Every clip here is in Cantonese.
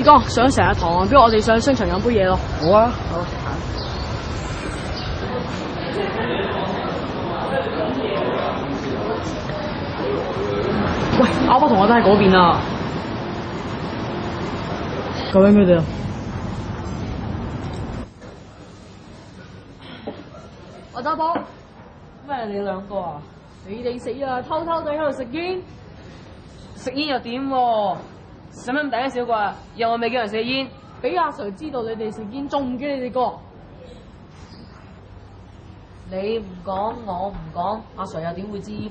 志剛上咗成日堂，不如我哋上商場飲杯嘢咯。好啊，好。喂，啱啱同學都喺嗰邊啊！究竟佢哋啊？我打波。咩？你兩個啊？你哋死啊！偷偷地喺度食煙。食煙又點喎？使乜咁大驚小怪啊？以後我未叫人食煙。俾阿 Sir 知道你哋食煙，仲唔記你哋個？你唔講，我唔講，阿 Sir 又點會知噃？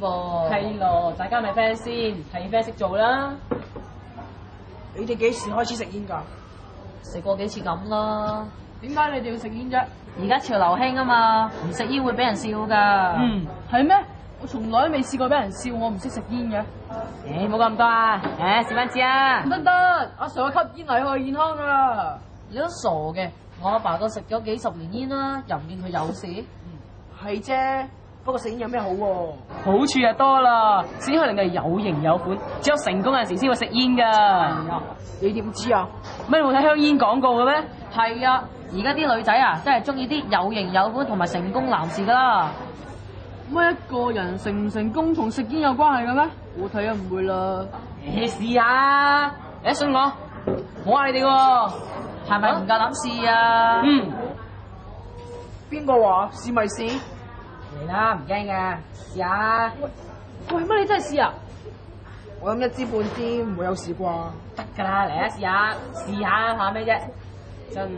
係咯，大家咪 friend 先，睇 friend 識做啦。你哋幾時開始食煙㗎？食過幾次咁啦。點解你哋要食煙啫？而家潮流興啊嘛，唔食煙會俾人笑㗎。係咩？我從來都未試過俾人笑我唔識食煙嘅。冇咁多啊！試翻次啊！唔得，阿 Sir 吸煙危害健康啊！你都傻嘅，我阿爸都食咗幾十年煙啦，又唔見佢有事。係啫，不過食煙有咩好喎？好處就多啦，食煙可以令你有型有款，只有成功人士先會食煙㗎。你點知啊？乜你冇睇香煙廣告嘅咩？係啊，而家啲女仔啊，真係中意啲有型有款同埋成功男士㗎啦。乜一個人成唔成功同食煙有關係嘅咩？我睇啊唔會啦。你試下，你信我，我話你哋喎，係咪唔夠膽試啊？邊個話試咪試？嚟啦，唔驚㗎，試下。喂，乜你真係試啊？我飲一支半支，唔會有事啩？得㗎啦，嚟啊試下，怕咩啫？真係。